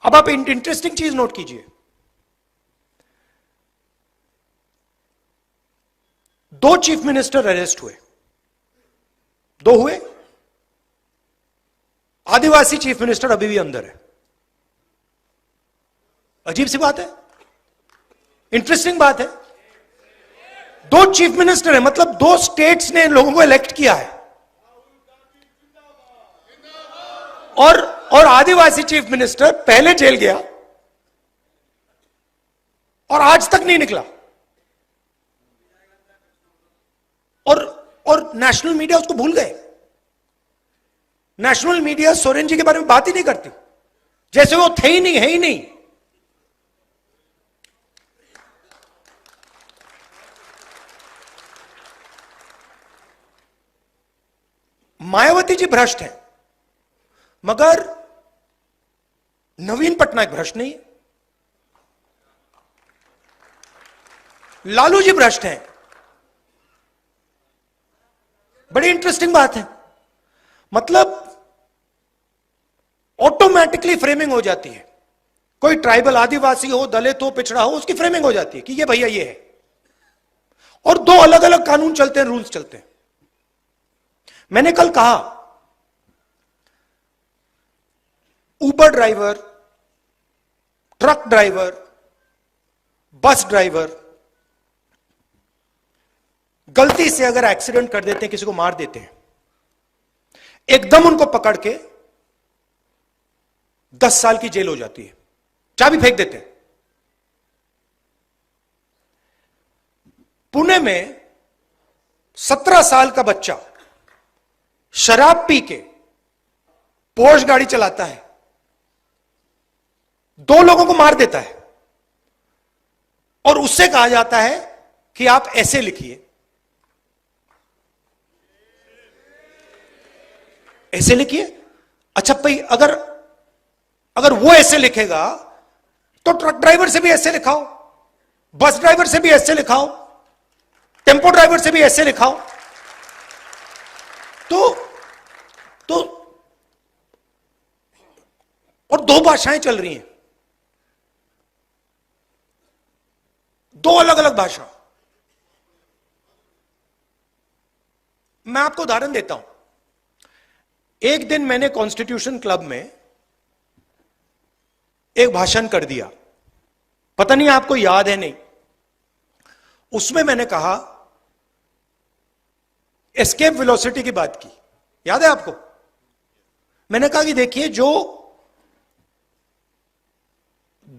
अब आप इंटरेस्टिंग चीज नोट कीजिए, 2 चीफ मिनिस्टर अरेस्ट हुए, 2 हुए। आदिवासी चीफ मिनिस्टर अभी भी अंदर है। अजीब सी बात है, इंटरेस्टिंग बात है। 2 चीफ मिनिस्टर है, मतलब 2 स्टेट्स ने लोगों को इलेक्ट किया है, और आदिवासी चीफ मिनिस्टर पहले जेल गया और आज तक नहीं निकला। और नेशनल मीडिया उसको भूल गए। नेशनल मीडिया सोरेन जी के बारे में बात ही नहीं करती, जैसे वो थे ही नहीं, है ही नहीं। मायावती जी भ्रष्ट हैं, मगर नवीन पटनायक भ्रष्ट नहीं है। लालू जी भ्रष्ट हैं। बड़ी इंटरेस्टिंग बात है, मतलब ऑटोमेटिकली फ्रेमिंग हो जाती है। कोई ट्राइबल, आदिवासी हो, दलित हो, पिछड़ा हो, उसकी फ्रेमिंग हो जाती है कि ये भैया ये है, और 2 अलग अलग कानून चलते हैं, रूल्स चलते हैं। मैंने कल कहा, Uber driver, truck driver, bus driver गलती से अगर एक्सीडेंट कर देते हैं, किसी को मार देते हैं, एकदम उनको पकड़ के 10 साल की जेल हो जाती है, चाबी फेंक देते हैं। पुणे में 17 साल का बच्चा शराब पी के पोर्श गाड़ी चलाता है, 2 लोगों को मार देता है, और उससे कहा जाता है कि आप ऐसे लिखिए, ऐसे लिखिए। अच्छा भाई, अगर वो ऐसे लिखेगा तो ट्रक ड्राइवर से भी ऐसे लिखाओ, बस ड्राइवर से भी ऐसे लिखाओ, टेम्पो ड्राइवर से भी ऐसे लिखाओ। तो और 2 भाषाएं चल रही हैं, 2 अलग अलग भाषा। मैं आपको उदाहरण देता हूं। एक दिन मैंने कॉन्स्टिट्यूशन क्लब में एक भाषण कर दिया, पता नहीं आपको याद है नहीं। उसमें मैंने कहा, एस्केप वेलोसिटी की बात की, याद है आपको? मैंने कहा कि देखिए, जो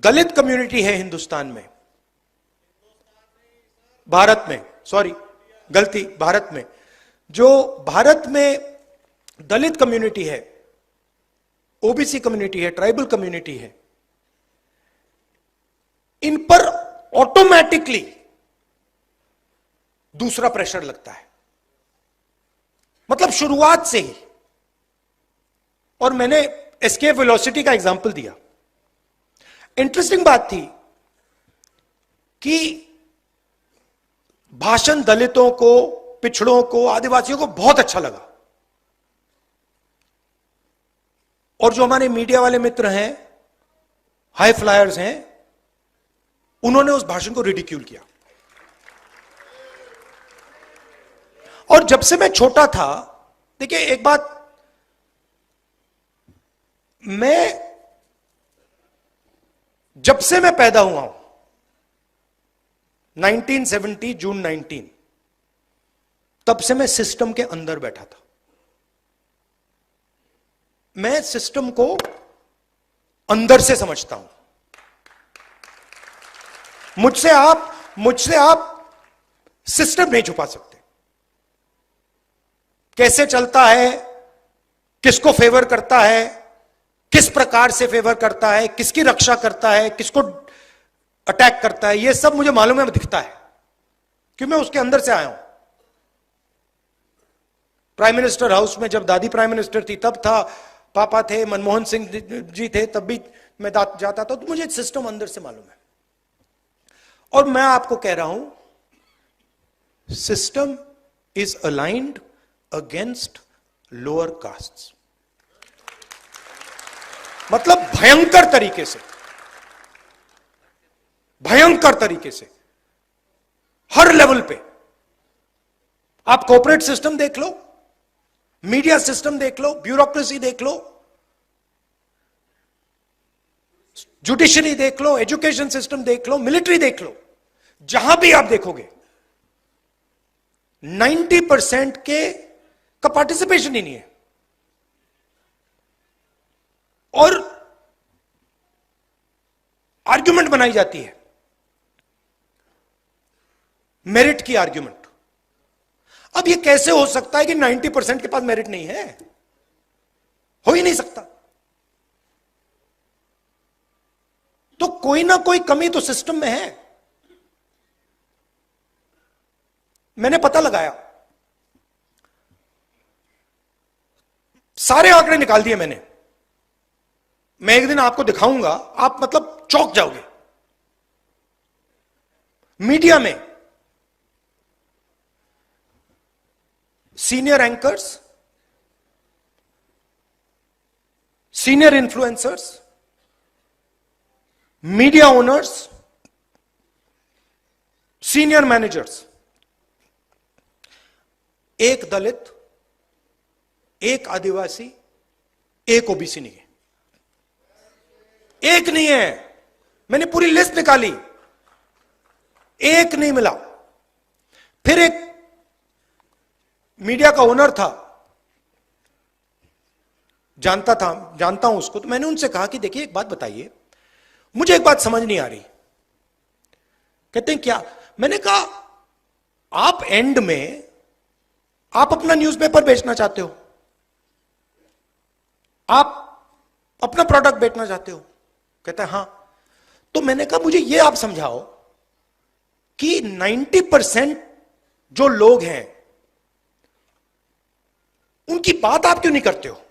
दलित कम्युनिटी है हिंदुस्तान में, भारत में, सॉरी गलती, भारत में, जो भारत में दलित कम्युनिटी है, ओबीसी कम्युनिटी है, ट्राइबल कम्युनिटी है, इन पर ऑटोमेटिकली दूसरा प्रेशर लगता है, मतलब शुरुआत से ही। और मैंने एस्केप वेलोसिटी का एग्जांपल दिया। इंटरेस्टिंग बात थी कि भाषण दलितों को, पिछड़ों को, आदिवासियों को बहुत अच्छा लगा, और जो हमारे मीडिया वाले मित्र हैं, हाई फ्लायर्स हैं, उन्होंने उस भाषण को रिडिक्यूल किया। और जब से मैं छोटा था, देखिए एक बात, जब से मैं पैदा हुआ हूं, 1970 जून 19, तब से मैं सिस्टम के अंदर बैठा था। मैं सिस्टम को अंदर से समझता हूं। मुझसे आप सिस्टम नहीं छुपा सकते। कैसे चलता है, किसको फेवर करता है, किस प्रकार से फेवर करता है, किसकी रक्षा करता है, किसको अटैक करता है, यह सब मुझे मालूम है, दिखता है, क्योंकि मैं उसके अंदर से आया हूं। प्राइम मिनिस्टर हाउस में जब दादी प्राइम मिनिस्टर थी तब था, पापा थे, मनमोहन सिंह जी थे, तब भी मैं जाता था, तो मुझे सिस्टम अंदर से मालूम है। और मैं आपको कह रहा हूं, system is aligned against lower castes. मतलब भयंकर तरीके से, भयंकर तरीके से हर लेवल पे। आप कॉर्पोरेट सिस्टम देख लो, मीडिया सिस्टम देख लो, ब्यूरोक्रेसी देख लो, जुडिशरी देख लो, एजुकेशन सिस्टम देख लो, मिलिट्री देख लो, जहां भी आप देखोगे 90% का पार्टिसिपेशन ही नहीं है। और आर्ग्यूमेंट बनाई जाती है, मेरिट की आर्ग्यूमेंट। अब ये कैसे हो सकता है कि 90% के पास मेरिट नहीं है? हो ही नहीं सकता। तो कोई ना कोई कमी तो सिस्टम में है। मैंने पता लगाया, सारे आंकड़े निकाल दिए मैंने। मैं एक दिन आपको दिखाऊंगा, आप मतलब चौंक जाओगे। मीडिया में senior anchors, senior influencers, media owners, senior managers, एक दलित, एक आदिवासी, एक ओबीसी नहीं है। एक नहीं है। मैंने पूरी लिस्ट निकाली, एक नहीं मिला। फिर एक मीडिया का ओनर था, जानता हूं उसको, तो मैंने उनसे कहा कि देखिए एक बात बताइए, मुझे एक बात समझ नहीं आ रही। कहते हैं क्या? मैंने कहा आप एंड में आप अपना न्यूज़पेपर बेचना चाहते हो, आप अपना प्रोडक्ट बेचना चाहते हो? कहता है हां। तो मैंने कहा मुझे यह आप समझाओ कि 90% जो लोग हैं उनकी बात आप क्यों नहीं करते हो?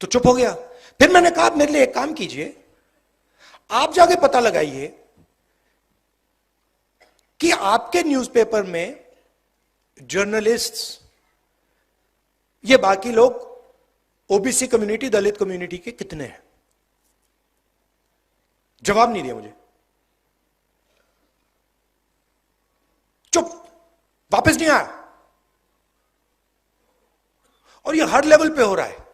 तो चुप हो गया। फिर मैंने कहा मेरे लिए एक काम कीजिए, आप जाके पता लगाइए कि आपके न्यूज़पेपर में जर्नलिस्ट्स, ये बाकी लोग ओबीसी कम्युनिटी, दलित कम्युनिटी के कितने हैं? जवाब नहीं दिया मुझे, चुप, वापस नहीं आया। और ये हर लेवल पे हो रहा है।